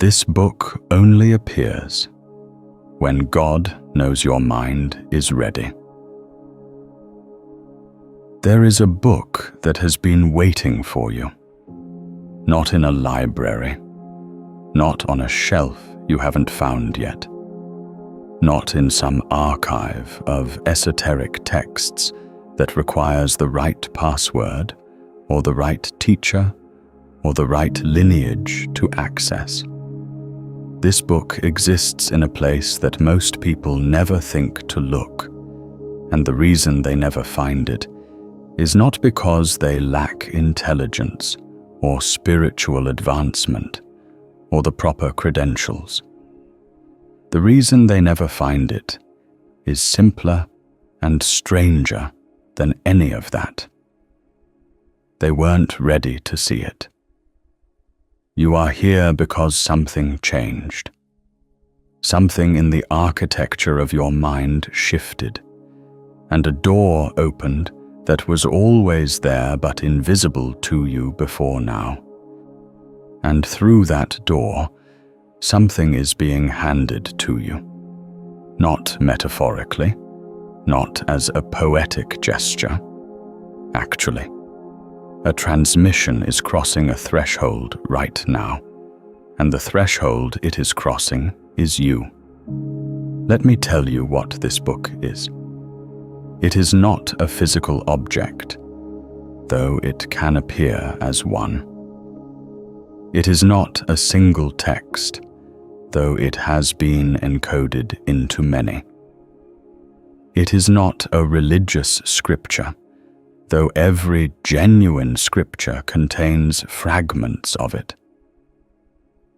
This book only appears when God knows your mind is ready. There is a book that has been waiting for you, not in a library, not on a shelf you haven't found yet, not in some archive of esoteric texts that requires the right password or the right teacher or the right lineage to access. This book exists in a place that most people never think to look, and the reason they never find it is not because they lack intelligence or spiritual advancement or the proper credentials. The reason they never find it is simpler and stranger than any of that. They weren't ready to see it. You are here because something changed. Something in the architecture of your mind shifted, and a door opened that was always there but invisible to you before now. And through that door, something is being handed to you. Not metaphorically, not as a poetic gesture. Actually, a transmission is crossing a threshold right now, and the threshold it is crossing is you. Let me tell you what this book is. It is not a physical object, though it can appear as one. It is not a single text, though it has been encoded into many. It is not a religious scripture, though every genuine scripture contains fragments of it.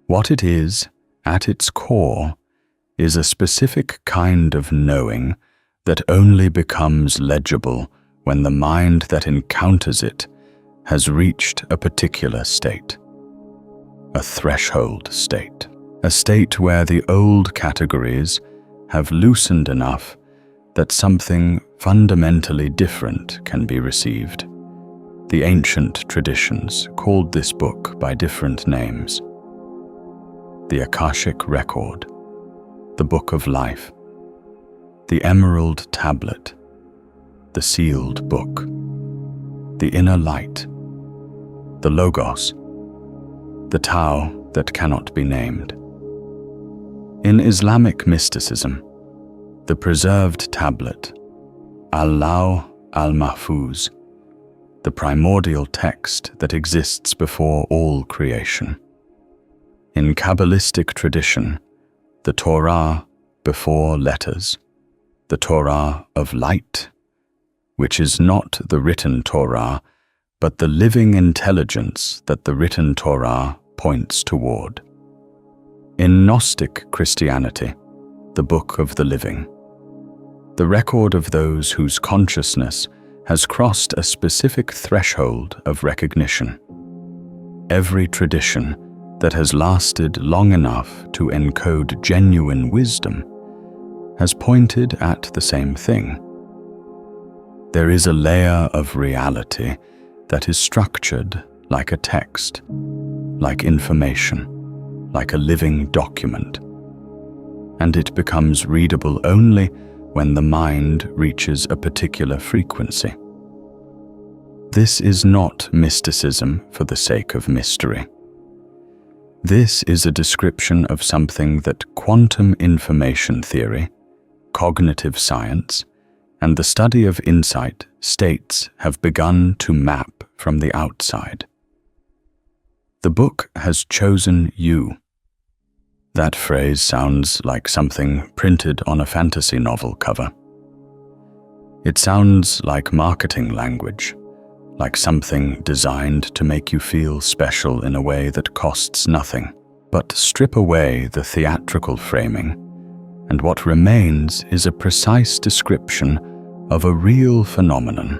What it is, at its core, is a specific kind of knowing that only becomes legible when the mind that encounters it has reached a particular state. A threshold state. A state where the old categories have loosened enough that something fundamentally different can be received. The ancient traditions called this book by different names. The Akashic Record, the Book of Life, the Emerald Tablet, the Sealed Book, the Inner Light, the Logos, the Tao that cannot be named. In Islamic mysticism, the preserved tablet, Al-Law al-Mahfuz, the primordial text that exists before all creation. In Kabbalistic tradition, the Torah before letters, the Torah of light, which is not the written Torah, but the living intelligence that the written Torah points toward. In Gnostic Christianity, the Book of the Living, the record of those whose consciousness has crossed a specific threshold of recognition. Every tradition that has lasted long enough to encode genuine wisdom has pointed at the same thing. There is a layer of reality that is structured like a text, like information, like a living document, and it becomes readable only when the mind reaches a particular frequency. This is not mysticism for the sake of mystery. This is a description of something that quantum information theory, cognitive science, and the study of insight states have begun to map from the outside. The book has chosen you. That phrase sounds like something printed on a fantasy novel cover. It sounds like marketing language, like something designed to make you feel special in a way that costs nothing. But strip away the theatrical framing, and what remains is a precise description of a real phenomenon.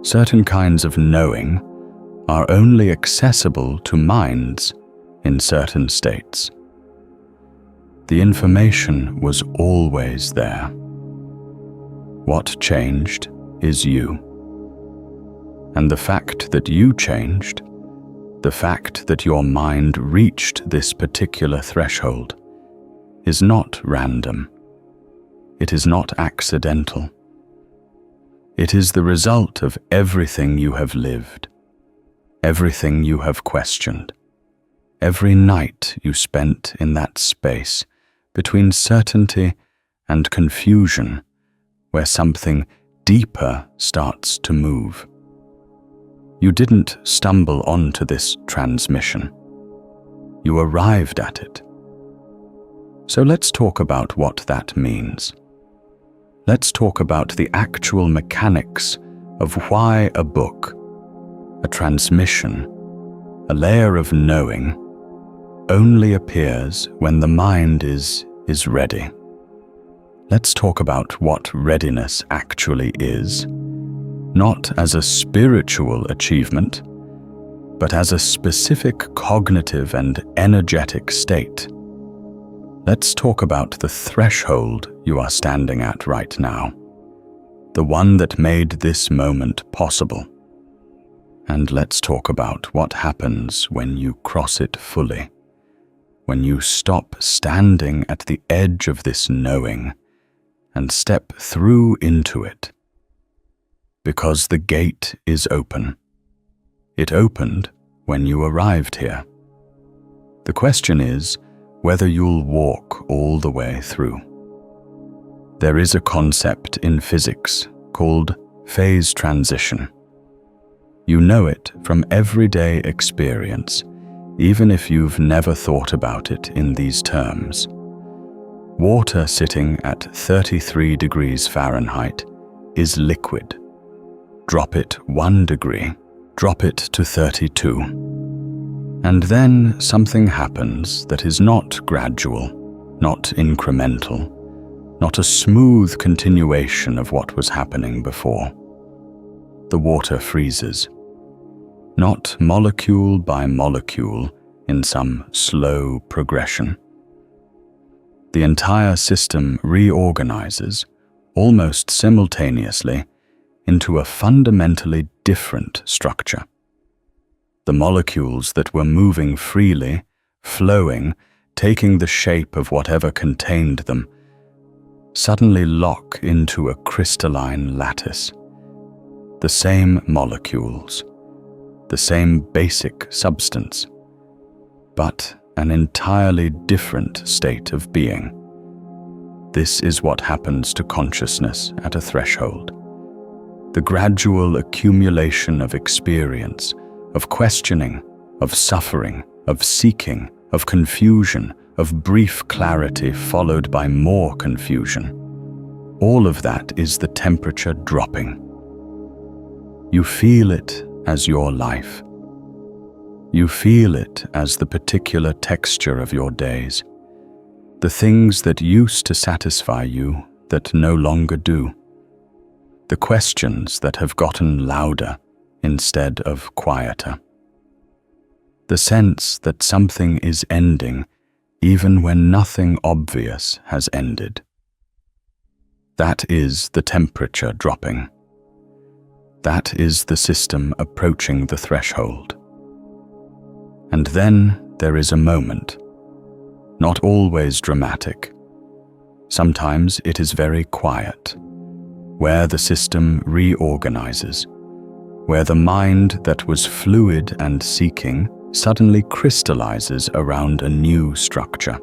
Certain kinds of knowing are only accessible to minds in certain states. The information was always there. What changed is you. And the fact that you changed The fact that your mind reached this particular threshold is not random. It is not accidental. It is the result of everything you have lived, everything you have questioned, every night you spent in that space between certainty and confusion, where something deeper starts to move. You didn't stumble onto this transmission. You arrived at it. So let's talk about what that means. Let's talk about the actual mechanics of why a book, a transmission, a layer of knowing, only appears when the mind is ready. Let's talk about what readiness actually is, not as a spiritual achievement, but as a specific cognitive and energetic state. Let's talk about the threshold you are standing at right now, the one that made this moment possible. And let's talk about what happens when you cross it fully, when you stop standing at the edge of this knowing and step through into it. Because the gate is open. It opened when you arrived here. The question is whether you'll walk all the way through. There is a concept in physics called phase transition. You know it from everyday experience, even if you've never thought about it in these terms. Water sitting at 33 degrees Fahrenheit is liquid. Drop it 1 degree, drop it to 32. And then something happens that is not gradual, not incremental, not a smooth continuation of what was happening before. The water freezes, not molecule by molecule in some slow progression. The entire system reorganizes, almost simultaneously, into a fundamentally different structure. The molecules that were moving freely, flowing, taking the shape of whatever contained them, suddenly lock into a crystalline lattice. The same molecules, the same basic substance, but an entirely different state of being. This is what happens to consciousness at a threshold. The gradual accumulation of experience, of questioning, of suffering, of seeking, of confusion, of brief clarity followed by more confusion. All of that is the temperature dropping. You feel it as your life. You feel it as the particular texture of your days, the things that used to satisfy you that no longer do. The questions that have gotten louder instead of quieter. The sense that something is ending even when nothing obvious has ended. That is the temperature dropping. That is the system approaching the threshold. And then there is a moment, not always dramatic. Sometimes it is very quiet, where the system reorganizes, where the mind that was fluid and seeking suddenly crystallizes around a new structure,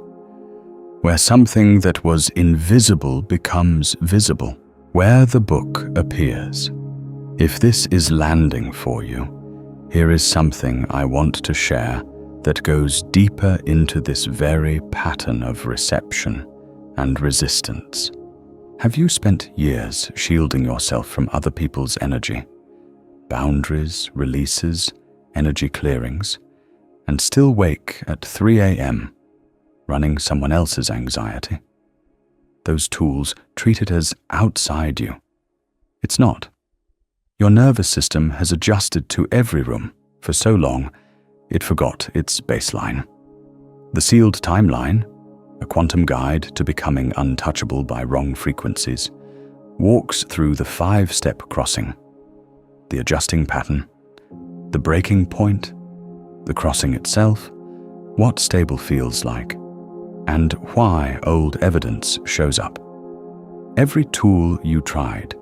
where something that was invisible becomes visible, where the book appears. If this is landing for you, here is something I want to share that goes deeper into this very pattern of reception and resistance. Have you spent years shielding yourself from other people's energy, boundaries, releases, energy clearings, and still wake at 3 a.m., running someone else's anxiety? Those tools treat it as outside you. It's not. Your nervous system has adjusted to every room for so long, it forgot its baseline. The sealed timeline, a quantum guide to becoming untouchable by wrong frequencies, walks through the 5-step crossing, the adjusting pattern, the breaking point, the crossing itself, what stable feels like, and why old evidence shows up. Every tool you tried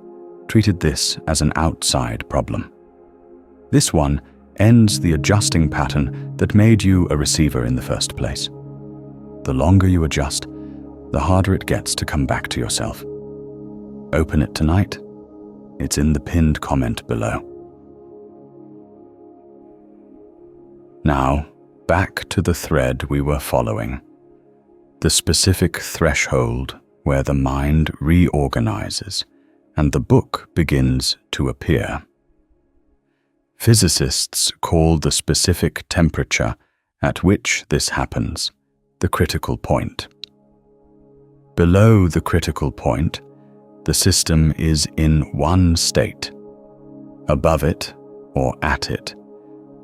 treated this as an outside problem. This one ends the adjusting pattern that made you a receiver in the first place. The longer you adjust, the harder it gets to come back to yourself. Open it tonight. It's in the pinned comment below. Now, back to the thread we were following. The specific threshold where the mind reorganizes and the book begins to appear. Physicists call the specific temperature at which this happens the critical point. Below the critical point, the system is in one state. Above it, or at it,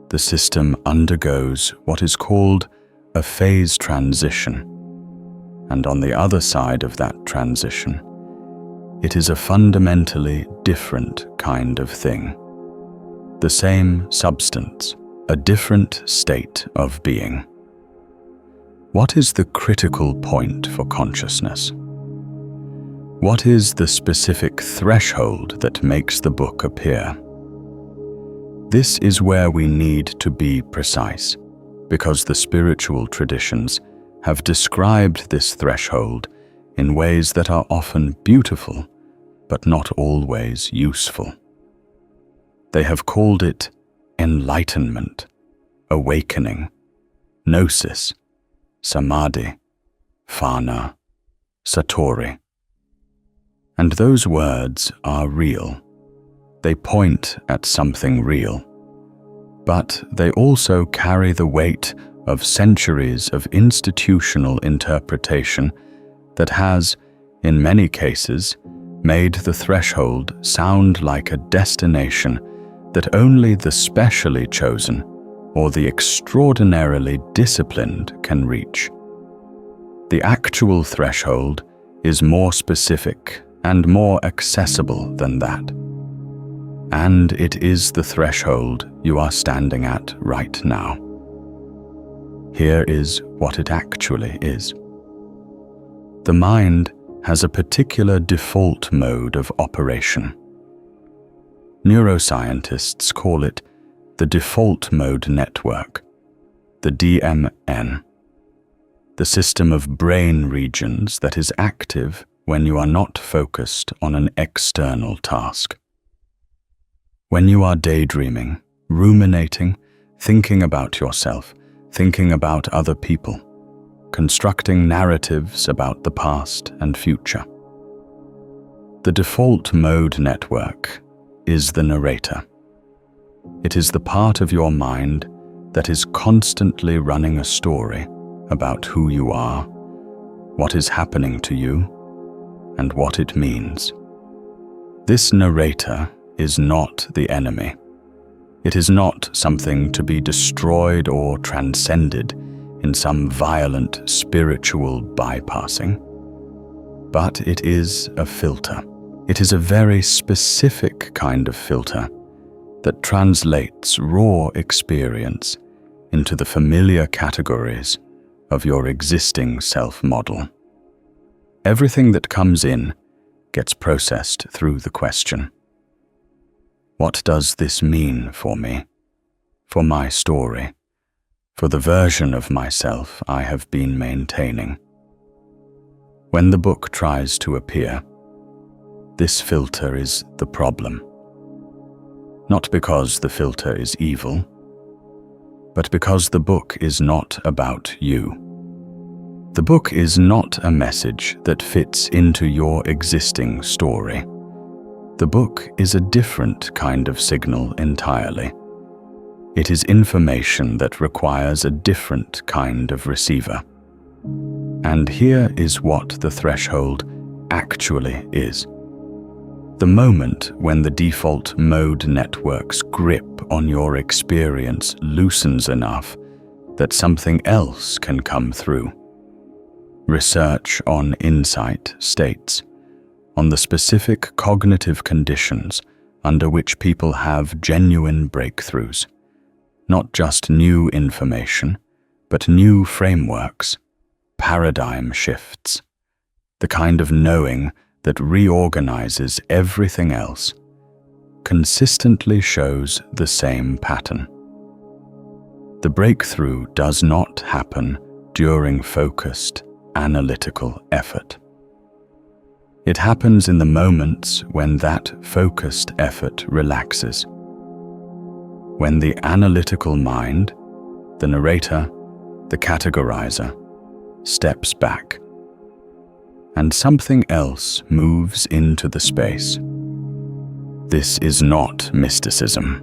the system undergoes what is called a phase transition. And on the other side of that transition, it is a fundamentally different kind of thing. The same substance, a different state of being. What is the critical point for consciousness? What is the specific threshold that makes the book appear? This is where we need to be precise, because the spiritual traditions have described this threshold in ways that are often beautiful, but not always useful. They have called it enlightenment, awakening, gnosis, samadhi, fana, satori. And those words are real. They point at something real. But they also carry the weight of centuries of institutional interpretation that has, in many cases, made the threshold sound like a destination that only the specially chosen or the extraordinarily disciplined can reach. The actual threshold is more specific and more accessible than that. And it is the threshold you are standing at right now. Here is what it actually is. The mind has a particular default mode of operation. Neuroscientists call it the default mode network, the DMN, the system of brain regions that is active when you are not focused on an external task. When you are daydreaming, ruminating, thinking about yourself, thinking about other people, constructing narratives about the past and future. The default mode network is the narrator. It is the part of your mind that is constantly running a story about who you are, what is happening to you, and what it means. This narrator is not the enemy. It is not something to be destroyed or transcended in some violent spiritual bypassing. But it is a filter. It is a very specific kind of filter that translates raw experience into the familiar categories of your existing self-model. Everything that comes in gets processed through the question. What does this mean for me, for my story, for the version of myself I have been maintaining? When the book tries to appear, this filter is the problem. Not because the filter is evil, but because the book is not about you. The book is not a message that fits into your existing story. The book is a different kind of signal entirely. It is information that requires a different kind of receiver. And here is what the threshold actually is. The moment when the default mode network's grip on your experience loosens enough that something else can come through. Research on insight states, on the specific cognitive conditions under which people have genuine breakthroughs, Not just new information, but new frameworks, paradigm shifts, the kind of knowing that reorganizes everything else, consistently shows the same pattern. The breakthrough does not happen during focused, analytical effort. It happens in the moments when that focused effort relaxes. When the analytical mind, the narrator, the categorizer, steps back, and something else moves into the space. This is not mysticism.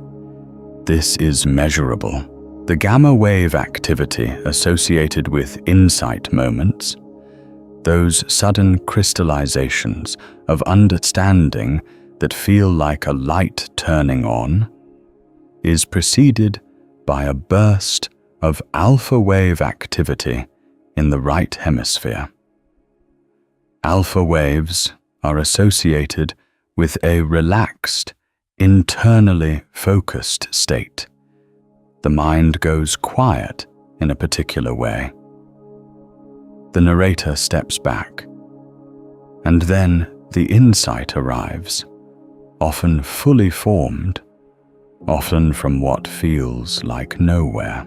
This is measurable. The gamma wave activity associated with insight moments, those sudden crystallizations of understanding that feel like a light turning on, is preceded by a burst of alpha wave activity in the right hemisphere. Alpha waves are associated with a relaxed, internally focused state. The mind goes quiet in a particular way. The narrator steps back, and then the insight arrives, often fully formed, often from what feels like nowhere.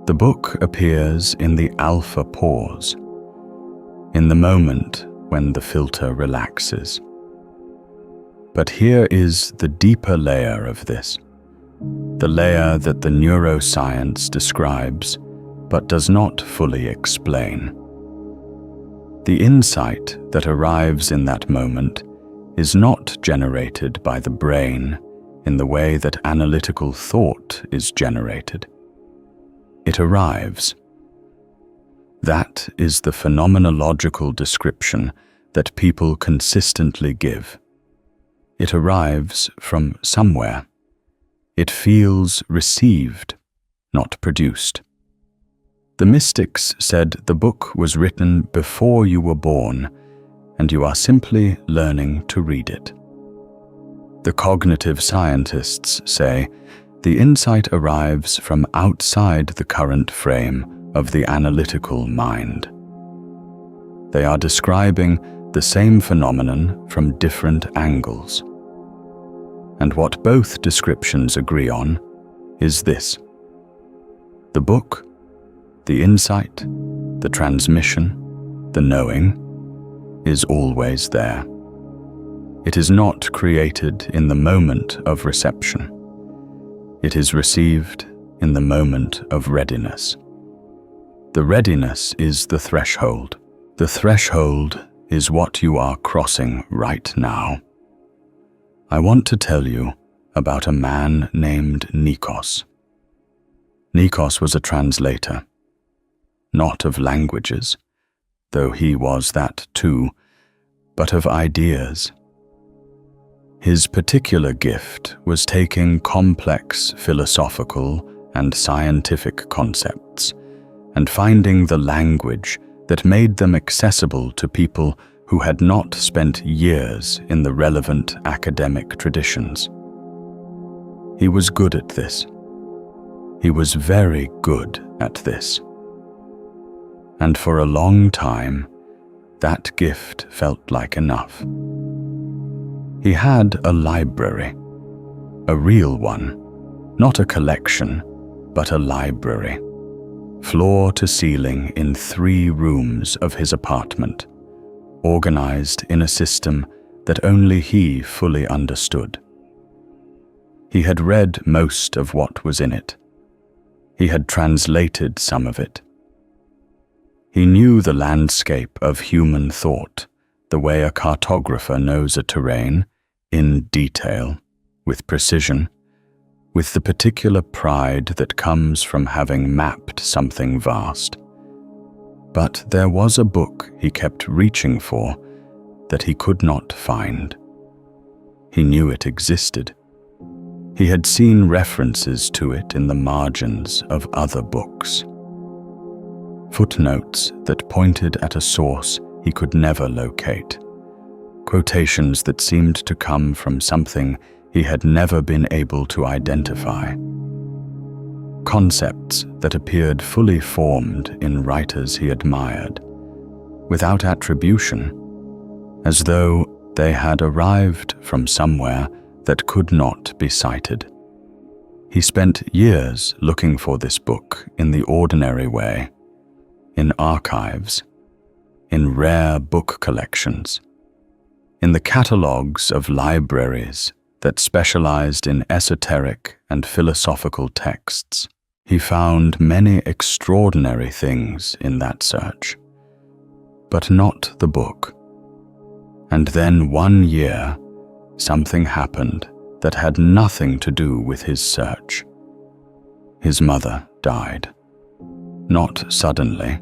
The book appears in the alpha pause, in the moment when the filter relaxes. But here is the deeper layer of this, the layer that the neuroscience describes but does not fully explain. The insight that arrives in that moment is not generated by the brain in the way that analytical thought is generated. It arrives. That is the phenomenological description that people consistently give. It arrives from somewhere. It feels received, not produced. The mystics said the book was written before you were born, and you are simply learning to read it. The cognitive scientists say the insight arrives from outside the current frame of the analytical mind. They are describing the same phenomenon from different angles. And what both descriptions agree on is this: the book, the insight, the transmission, the knowing, is always there. It is not created in the moment of reception. It is received in the moment of readiness. The readiness is the threshold. The threshold is what you are crossing right now. I want to tell you about a man named Nikos. Nikos was a translator, not of languages, though he was that too, but of ideas. His particular gift was taking complex philosophical and scientific concepts and finding the language that made them accessible to people who had not spent years in the relevant academic traditions. He was good at this. He was very good at this. And for a long time, that gift felt like enough. He had a library, a real one, not a collection, but a library, floor to ceiling in 3 rooms of his apartment, organized in a system that only he fully understood. He had read most of what was in it. He had translated some of it. He knew the landscape of human thought, the way a cartographer knows a terrain, in detail, with precision, with the particular pride that comes from having mapped something vast. But there was a book he kept reaching for that he could not find. He knew it existed. He had seen references to it in the margins of other books. Footnotes that pointed at a source he could never locate. Quotations that seemed to come from something he had never been able to identify. concepts that appeared fully formed in writers he admired, without attribution, as though they had arrived from somewhere that could not be cited. He spent years looking for this book in the ordinary way, in archives, in rare book collections, in the catalogues of libraries that specialized in esoteric and philosophical texts. He found many extraordinary things in that search, but not the book. And then one year, something happened that had nothing to do with his search. His mother died. Not suddenly,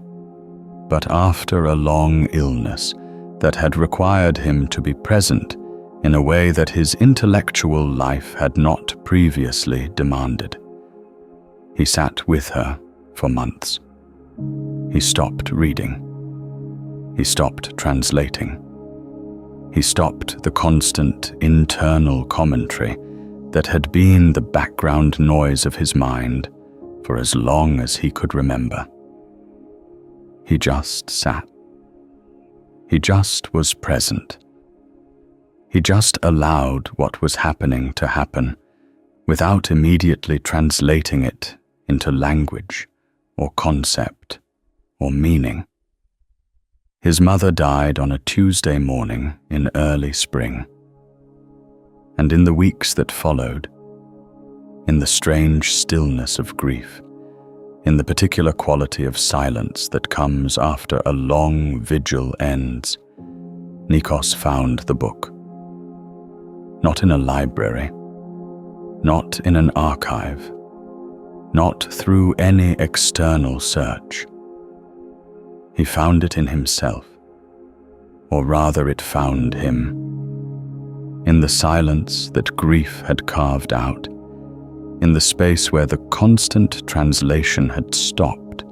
but after a long illness that had required him to be present in a way that his intellectual life had not previously demanded. He sat with her for months. He stopped reading. He stopped translating. He stopped the constant internal commentary that had been the background noise of his mind for as long as he could remember. He just sat. He just was present. He just allowed what was happening to happen without immediately translating it into language or concept or meaning. His mother died on a Tuesday morning in early spring, and in the weeks that followed, in the strange stillness of grief, in the particular quality of silence that comes after a long vigil ends, Nikos found the book. Not in a library, not in an archive, not through any external search. He found it in himself, or rather it found him. In the silence that grief had carved out, in the space where the constant translation had stopped,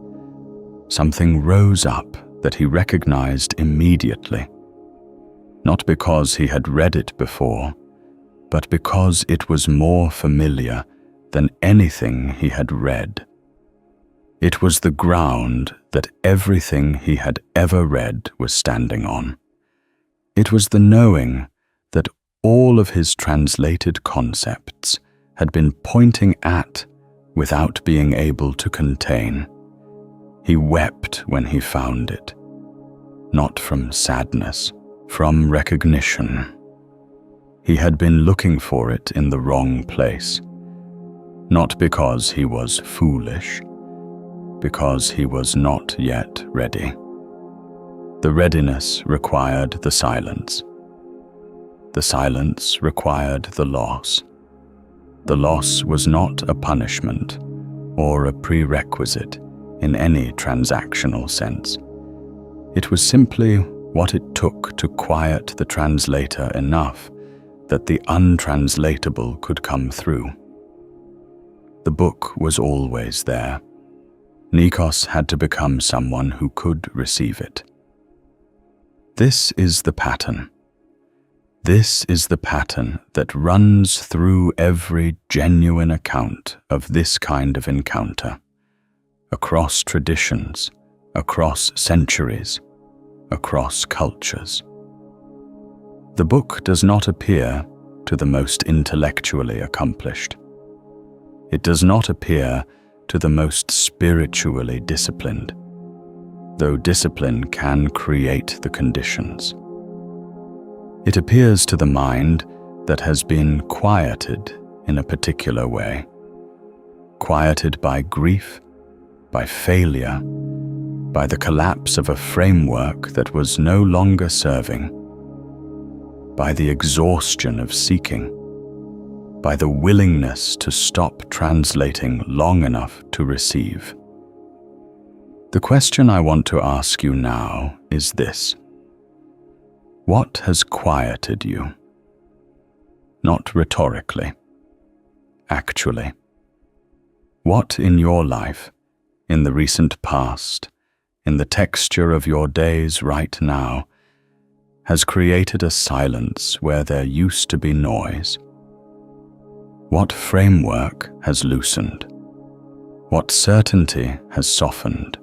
something rose up that he recognized immediately, not because he had read it before, but because it was more familiar than anything he had read. It was the ground that everything he had ever read was standing on. It was the knowing that all of his translated concepts had been pointing at without being able to contain. He wept when he found it, not from sadness, from recognition. He had been looking for it in the wrong place, not because he was foolish, because he was not yet ready. The readiness required the silence. The silence required the loss. The loss was not a punishment or a prerequisite in any transactional sense. It was simply what it took to quiet the translator enough that the untranslatable could come through. The book was always there. Nikos had to become someone who could receive it. This is the pattern. This is the pattern that runs through every genuine account of this kind of encounter, across traditions, across centuries, across cultures. The book does not appear to the most intellectually accomplished. It does not appear to the most spiritually disciplined, though discipline can create the conditions. It appears to the mind that has been quieted in a particular way, quieted by grief, by failure, by the collapse of a framework that was no longer serving, by the exhaustion of seeking, by the willingness to stop translating long enough to receive. The question I want to ask you now is this: what has quieted you? Not rhetorically, actually. What in your life, in the recent past, in the texture of your days right now, has created a silence where there used to be noise? What framework has loosened? What certainty has softened?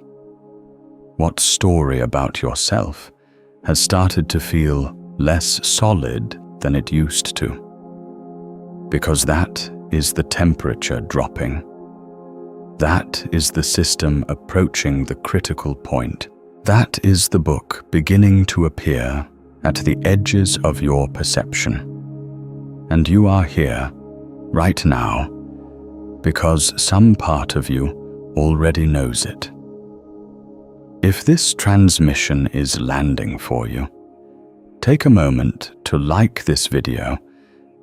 What story about yourself has started to feel less solid than it used to? Because that is the temperature dropping. That is the system approaching the critical point. That is the book beginning to appear at the edges of your perception. And you are here, right now, because some part of you already knows it. If this transmission is landing for you, take a moment to like this video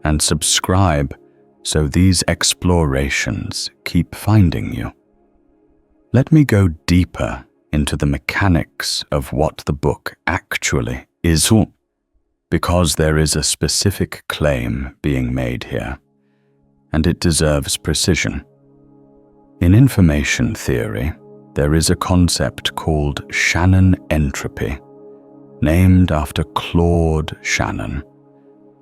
and subscribe so these explorations keep finding you. Let me go deeper into the mechanics of what the book actually is, because there is a specific claim being made here, and it deserves precision. In information theory, there is a concept called Shannon entropy, named after Claude Shannon,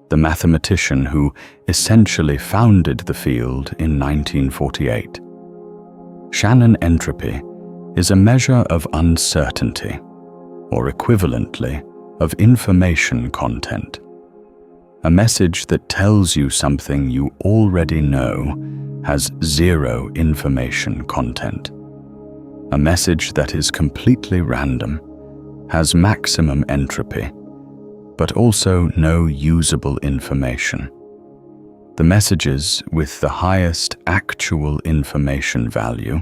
the mathematician who essentially founded the field in 1948. Shannon entropy is a measure of uncertainty, or equivalently, of information content. A message that tells you something you already know has zero information content. A message that is completely random has maximum entropy, but also no usable information. The messages with the highest actual information value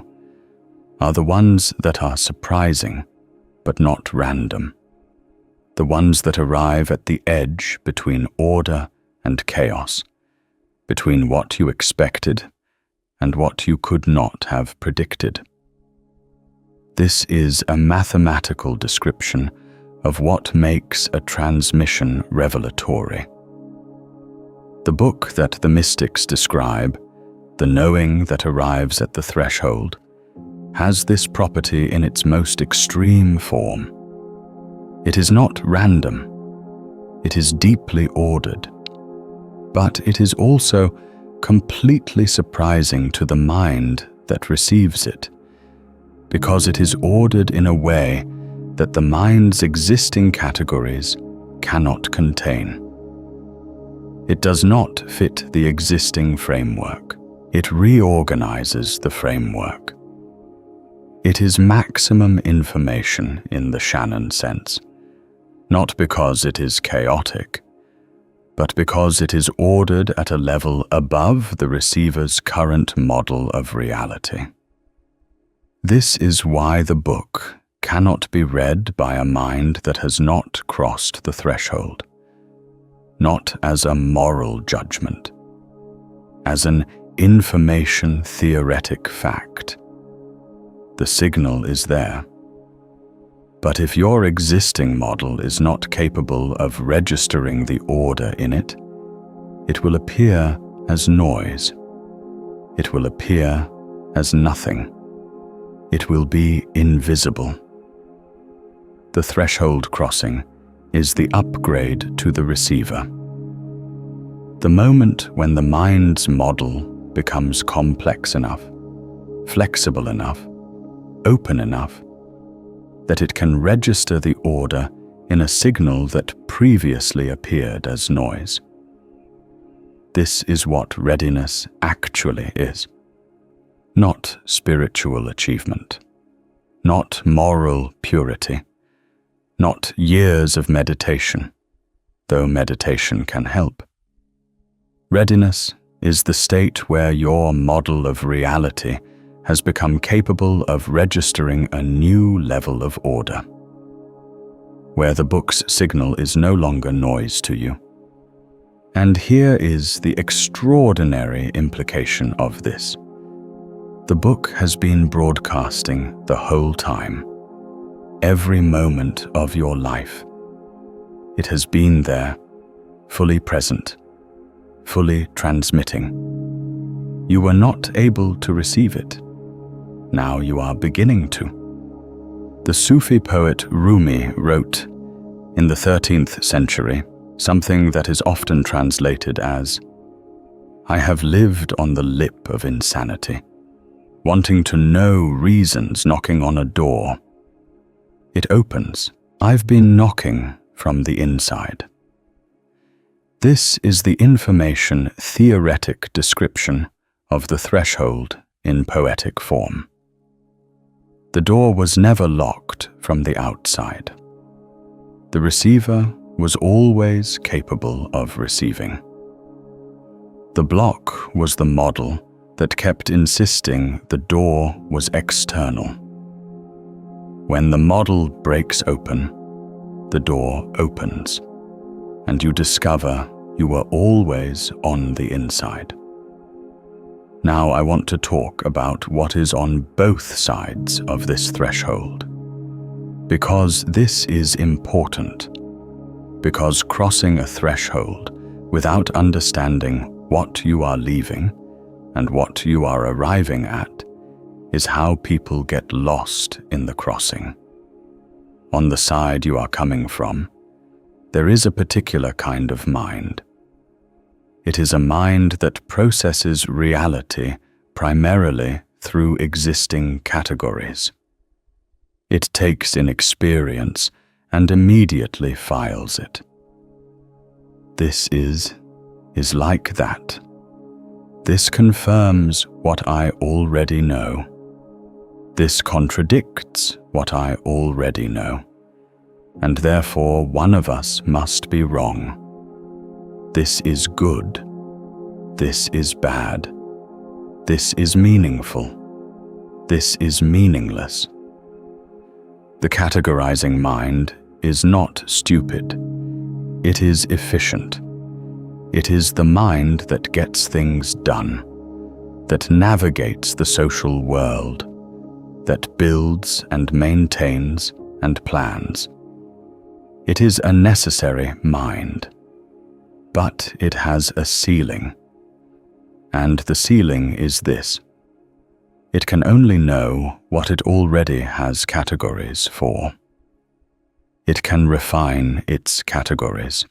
are the ones that are surprising, but not random. The ones that arrive at the edge between order and chaos, between what you expected and what you could not have predicted. This is a mathematical description of what makes a transmission revelatory. The book that the mystics describe, The Knowing That Arrives at the Threshold, has this property in its most extreme form. It is not random. It is deeply ordered. But it is also completely surprising to the mind that receives it, because it is ordered in a way that the mind's existing categories cannot contain. It does not fit the existing framework. It reorganizes the framework. It is maximum information in the Shannon sense, not because it is chaotic, but because it is ordered at a level above the receiver's current model of reality. This is why the book cannot be read by a mind that has not crossed the threshold, not as a moral judgment, as an information theoretic fact. The signal is there. But if your existing model is not capable of registering the order in it, it will appear as noise. It will appear as nothing. It will be invisible. The threshold crossing is the upgrade to the receiver. The moment when the mind's model becomes complex enough, flexible enough, open enough, that it can register the order in a signal that previously appeared as noise. This is what readiness actually is. Not spiritual achievement, not moral purity, not years of meditation, though meditation can help. Readiness is the state where your model of reality has become capable of registering a new level of order, where the book's signal is no longer noise to you. And here is the extraordinary implication of this. The book has been broadcasting the whole time, every moment of your life. It has been there, fully present, fully transmitting. You were not able to receive it. Now you are beginning to. The Sufi poet Rumi wrote, in the 13th century, something that is often translated as, "I have lived on the lip of insanity. wanting to know reasons, knocking on a door. It opens. I've been knocking from the inside. This is the information theoretic description of the threshold in poetic form. The door was never locked from the outside. The receiver was always capable of receiving. The block was the model that kept insisting the door was external. When the model breaks open, the door opens, and you discover you were always on the inside. Now I want to talk about what is on both sides of this threshold, because this is important, because crossing a threshold without understanding what you are leaving and what you are arriving at is how people get lost in the crossing. On the side you are coming from, there is a particular kind of mind. It is a mind that processes reality primarily through existing categories. It takes in experience and immediately files it. This is like that. This confirms what I already know. This contradicts what I already know, and therefore one of us must be wrong. This is good. This is bad. This is meaningful. This is meaningless. The categorizing mind is not stupid. It is efficient. It is the mind that gets things done, that navigates the social world, that builds and maintains and plans. It is a necessary mind, but it has a ceiling. And the ceiling is this: it can only know what it already has categories for. It can refine its categories.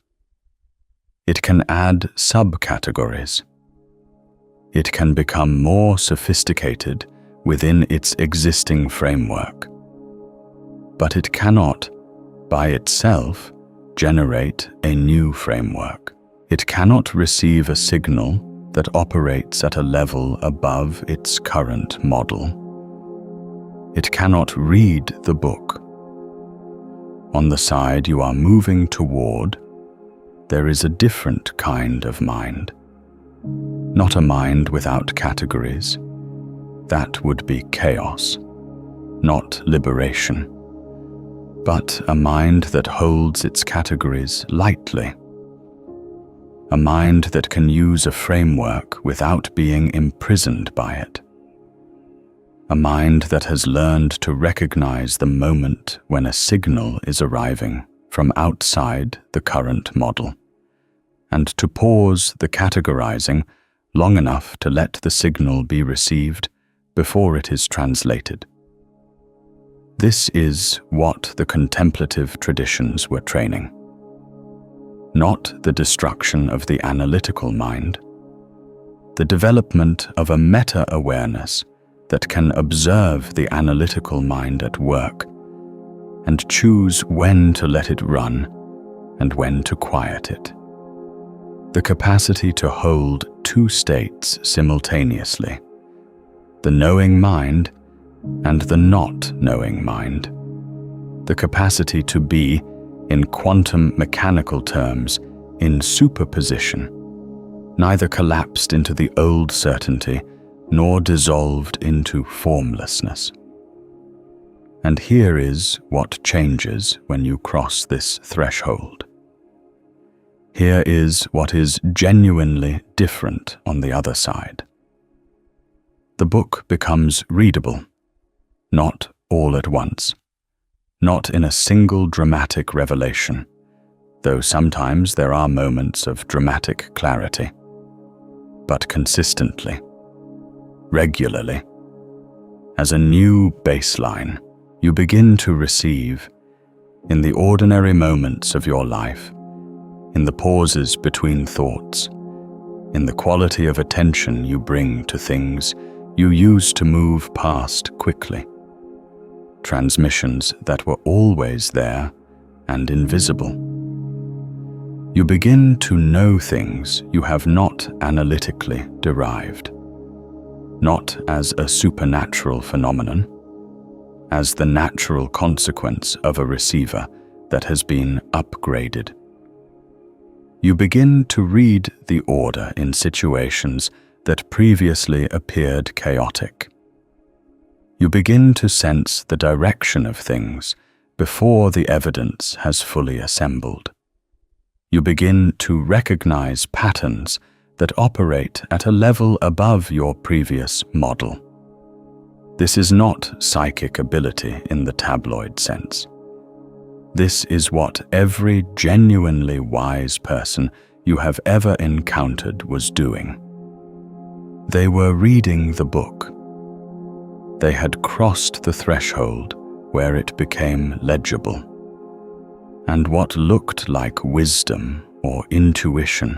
It can add subcategories. It can become more sophisticated within its existing framework. But it cannot, by itself, generate a new framework. It cannot receive a signal that operates at a level above its current model. It cannot read the book. On the side you are moving toward, there is a different kind of mind. Not a mind without categories. That would be chaos, not liberation. But a mind that holds its categories lightly. A mind that can use a framework without being imprisoned by it. A mind that has learned to recognize the moment when a signal is arriving from outside the current model, and to pause the categorizing long enough to let the signal be received before it is translated. This is what the contemplative traditions were training. Not the destruction of the analytical mind, the development of a meta-awareness that can observe the analytical mind at work and choose when to let it run and when to quiet it. The capacity to hold two states simultaneously, the knowing mind and the not knowing mind. The capacity to be, in quantum mechanical terms, in superposition, neither collapsed into the old certainty nor dissolved into formlessness. And here is what changes when you cross this threshold. Here is what is genuinely different on the other side. The book becomes readable, not all at once, not in a single dramatic revelation, though sometimes there are moments of dramatic clarity, but consistently, regularly. As a new baseline, you begin to receive, in the ordinary moments of your life, in the pauses between thoughts, in the quality of attention you bring to things you used to move past quickly. Transmissions that were always there and invisible. You begin to know things you have not analytically derived, not as a supernatural phenomenon, as the natural consequence of a receiver that has been upgraded. You begin to read the order in situations that previously appeared chaotic. You begin to sense the direction of things before the evidence has fully assembled. You begin to recognize patterns that operate at a level above your previous model. This is not psychic ability in the tabloid sense. This is what every genuinely wise person you have ever encountered was doing. They were reading the book. They had crossed the threshold where it became legible. And what looked like wisdom or intuition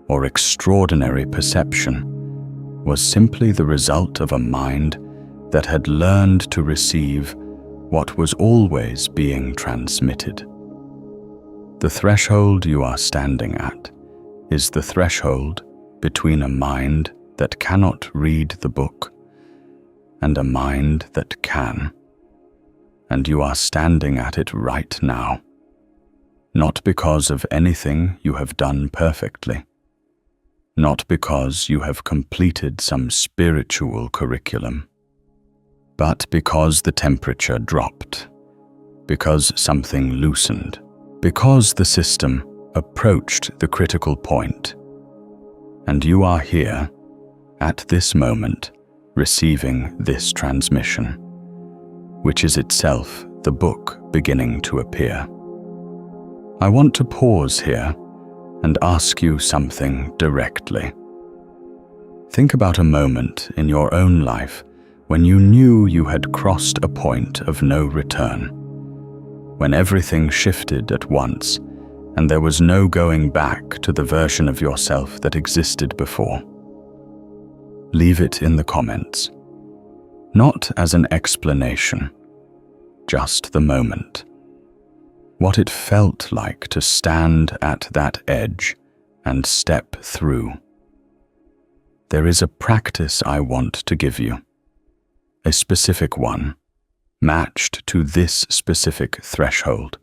or extraordinary perception was simply the result of a mind that had learned to receive what was always being transmitted. The threshold you are standing at is the threshold between a mind that cannot read the book and a mind that can. And you are standing at it right now, not because of anything you have done perfectly, not because you have completed some spiritual curriculum, but because the temperature dropped, because something loosened, because the system approached the critical point, and you are here, at this moment, receiving this transmission, which is itself the book beginning to appear. I want to pause here and ask you something directly. Think about a moment in your own life when you knew you had crossed a point of no return, when everything shifted at once and there was no going back to the version of yourself that existed before. Leave it in the comments, not as an explanation, just the moment. What it felt like to stand at that edge and step through. There is a practice I want to give you, a specific one, matched to this specific threshold.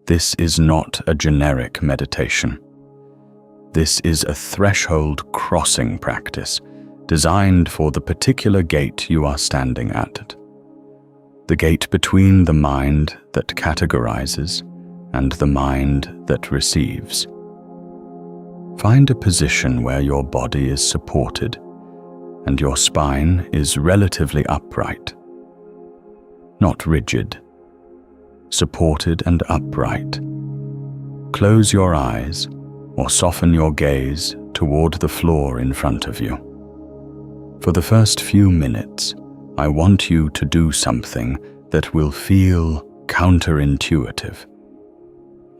This is not a generic meditation. This is a threshold crossing practice designed for the particular gate you are standing at. The gate between the mind that categorizes and the mind that receives. Find a position where your body is supported and your spine is relatively upright, not rigid, supported and upright. Close your eyes or soften your gaze toward the floor in front of you. For the first few minutes, I want you to do something that will feel counterintuitive.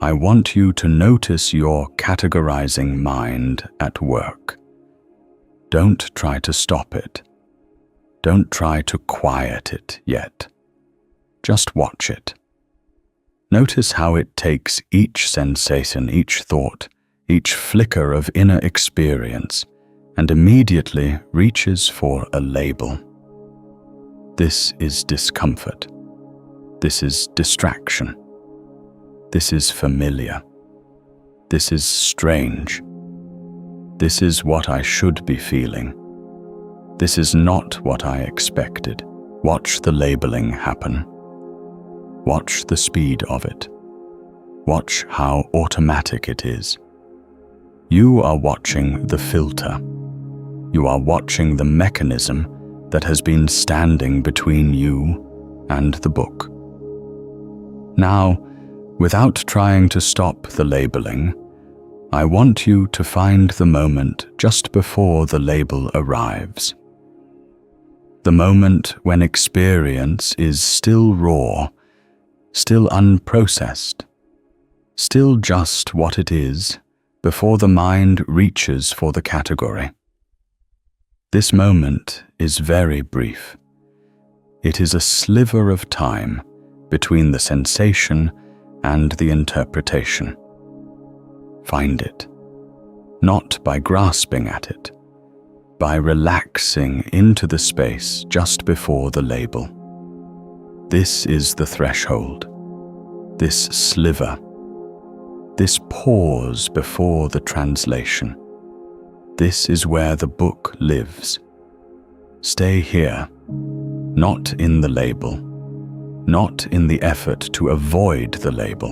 I want you to notice your categorizing mind at work. Don't try to stop it. Don't try to quiet it yet. Just watch it. Notice how it takes each sensation, each thought, each flicker of inner experience, and immediately reaches for a label. This is discomfort. This is distraction. This is familiar. This is strange. This is what I should be feeling. This is not what I expected. Watch the labeling happen. Watch the speed of it. Watch how automatic it is. You are watching the filter. You are watching the mechanism that has been standing between you and the book. Now, without trying to stop the labeling, I want you to find the moment just before the label arrives. The moment when experience is still raw, still unprocessed, still just what it is before the mind reaches for the category. This moment is very brief. It is a sliver of time between the sensation and the interpretation. Find it, not by grasping at it, by relaxing into the space just before the label. This is the threshold, this sliver, this pause before the translation. This is where the book lives. Stay here, not in the label, not in the effort to avoid the label,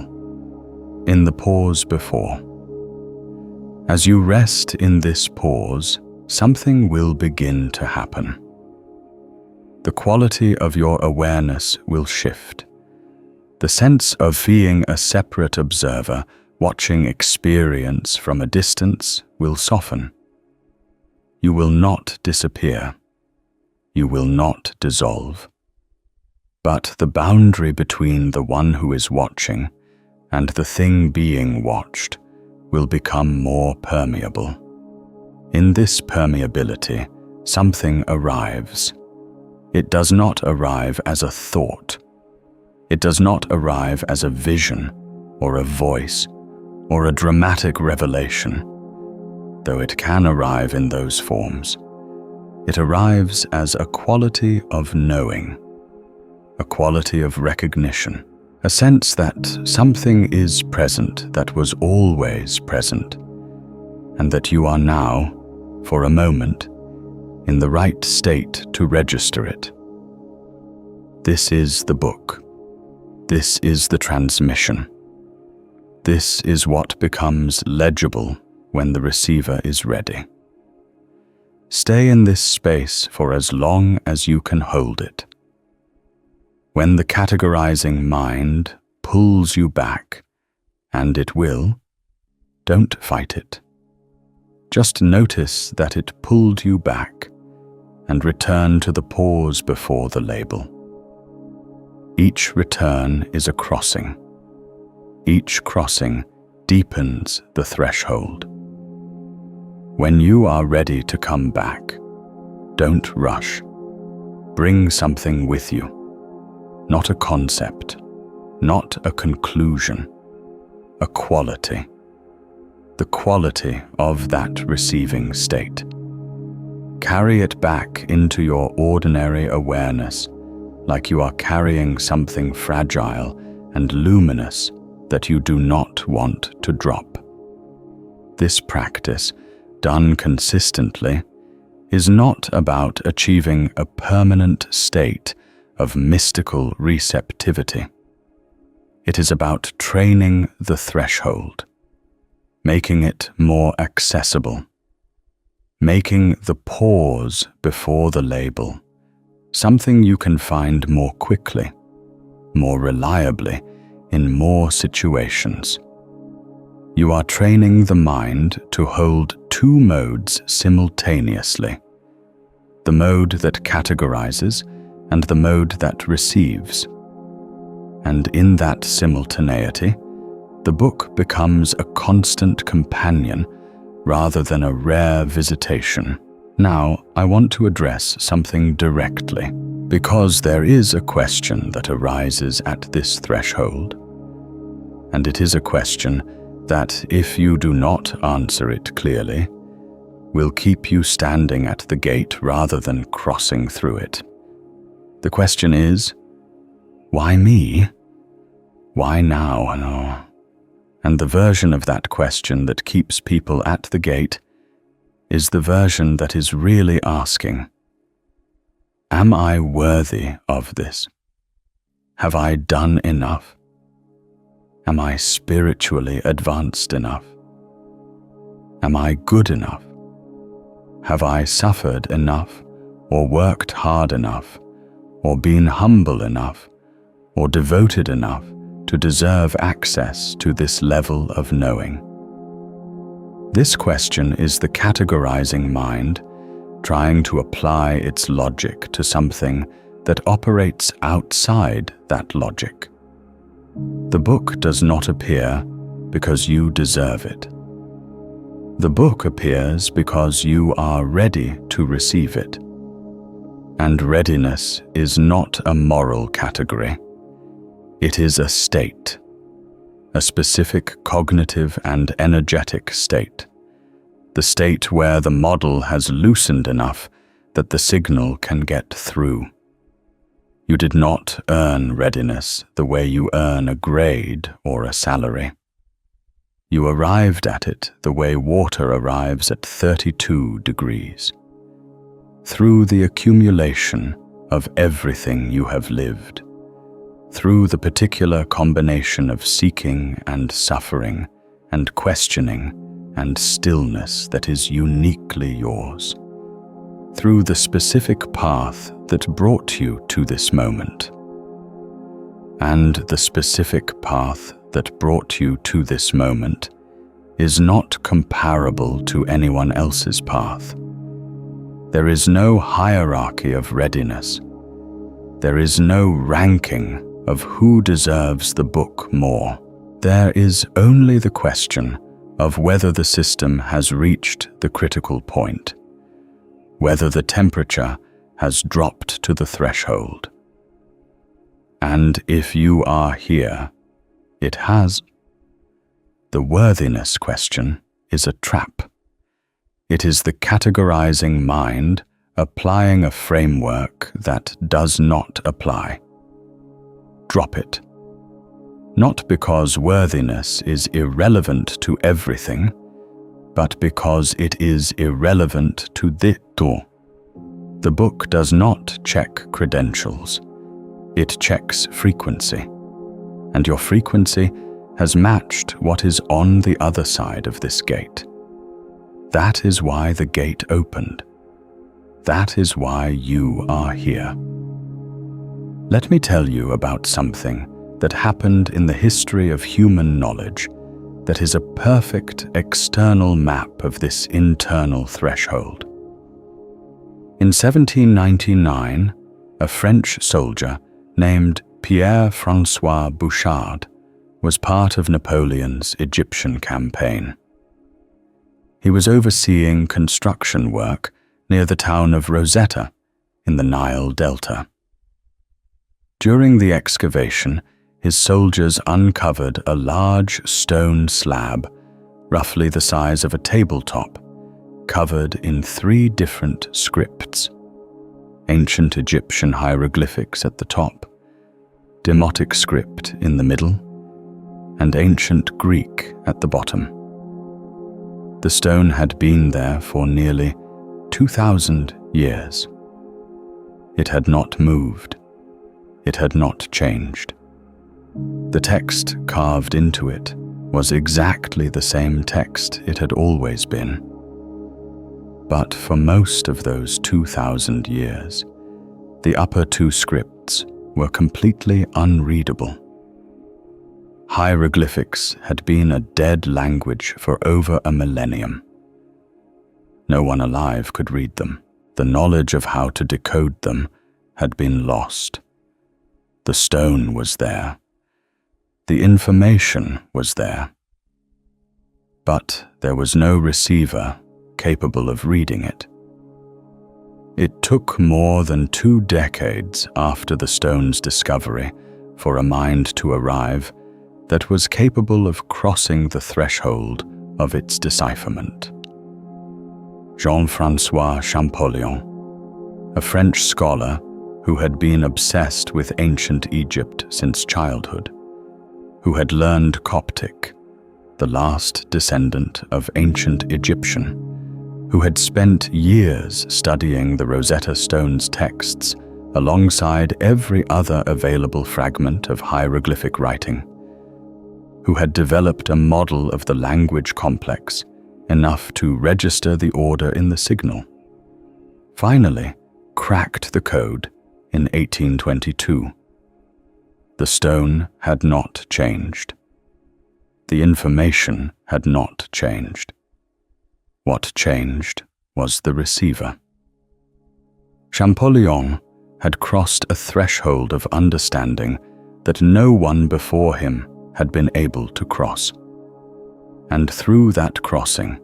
in the pause before. As you rest in this pause, something will begin to happen. The quality of your awareness will shift. The sense of being a separate observer, watching experience from a distance, will soften. You will not disappear. You will not dissolve. But the boundary between the one who is watching and the thing being watched will become more permeable. In this permeability, something arrives. It does not arrive as a thought. It does not arrive as a vision or a voice or a dramatic revelation, though it can arrive in those forms. It arrives as a quality of knowing, a quality of recognition, a sense that something is present that was always present, and that you are now, for a moment, in the right state to register it. This is the book. This is the transmission. This is what becomes legible when the receiver is ready. Stay in this space for as long as you can hold it. When the categorizing mind pulls you back, and it will, don't fight it. Just notice that it pulled you back and return to the pause before the label. Each return is a crossing. Each crossing deepens the threshold. When you are ready to come back, don't rush. Bring something with you. Not a concept, not a conclusion, a quality. The quality of that receiving state. Carry it back into your ordinary awareness, like you are carrying something fragile and luminous that you do not want to drop. This practice, done consistently, is not about achieving a permanent state of mystical receptivity. It is about training the threshold, making it more accessible, making the pause before the label something you can find more quickly, more reliably, in more situations. You are training the mind to hold two modes simultaneously, the mode that categorizes and the mode that receives. And in that simultaneity, the book becomes a constant companion rather than a rare visitation. Now, I want to address something directly, because there is a question that arises at this threshold. And it is a question that, if you do not answer it clearly, will keep you standing at the gate rather than crossing through it. The question is, why me? Why now? And the version of that question that keeps people at the gate is the version that is really asking, am I worthy of this? Have I done enough? Am I spiritually advanced enough? Am I good enough? Have I suffered enough, or worked hard enough, or been humble enough, or devoted enough to deserve access to this level of knowing? This question is the categorizing mind trying to apply its logic to something that operates outside that logic. The book does not appear because you deserve it. The book appears because you are ready to receive it. And readiness is not a moral category. It is a state, a specific cognitive and energetic state, the state where the model has loosened enough that the signal can get through. You did not earn readiness the way you earn a grade or a salary. You arrived at it the way water arrives at 32 degrees, through the accumulation of everything you have lived, through the particular combination of seeking and suffering and questioning and stillness that is uniquely yours, through the specific path that brought you to this moment. And the specific path that brought you to this moment is not comparable to anyone else's path. There is no hierarchy of readiness. There is no ranking of who deserves the book more. There is only the question of whether the system has reached the critical point, whether the temperature has dropped to the threshold. And if you are here, it has. The worthiness question is a trap. It is the categorizing mind applying a framework that does not apply. Drop it. Not because worthiness is irrelevant to everything, but because it is irrelevant to ditto. The book does not check credentials. It checks frequency. And your frequency has matched what is on the other side of this gate. That is why the gate opened. That is why you are here. Let me tell you about something that happened in the history of human knowledge that is a perfect external map of this internal threshold. In 1799, a French soldier named Pierre-François Bouchard was part of Napoleon's Egyptian campaign. He was overseeing construction work near the town of Rosetta in the Nile Delta. During the excavation, his soldiers uncovered a large stone slab, roughly the size of a tabletop, covered in 3 different scripts: ancient Egyptian hieroglyphics at the top, Demotic script in the middle, and ancient Greek at the bottom. The stone had been there for nearly 2,000 years. It had not moved. It had not changed. The text carved into it was exactly the same text it had always been. But for most of those 2,000 years, the upper 2 scripts were completely unreadable. Hieroglyphics had been a dead language for over a millennium. No one alive could read them. The knowledge of how to decode them had been lost. The stone was there. The information was there. But there was no receiver capable of reading it. It took more than 2 decades after the stone's discovery for a mind to arrive that was capable of crossing the threshold of its decipherment. Jean-François Champollion, a French scholar who had been obsessed with ancient Egypt since childhood, who had learned Coptic, the last descendant of ancient Egyptian, who had spent years studying the Rosetta Stone's texts alongside every other available fragment of hieroglyphic writing, who had developed a model of the language complex enough to register the order in the signal, finally cracked the code in 1822. The stone had not changed. The information had not changed. What changed was the receiver. Champollion had crossed a threshold of understanding that no one before him had been able to cross. And through that crossing,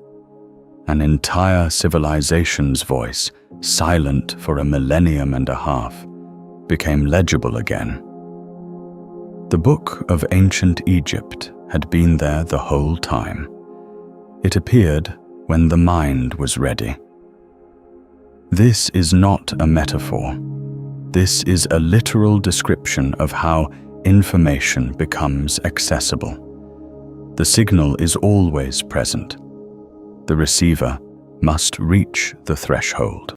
An entire civilization's voice, silent for a millennium and a half, became legible again. The Book of Ancient Egypt had been there the whole time. It appeared when the mind was ready. This is not a metaphor. This is a literal description of how information becomes accessible. The signal is always present. The receiver must reach the threshold.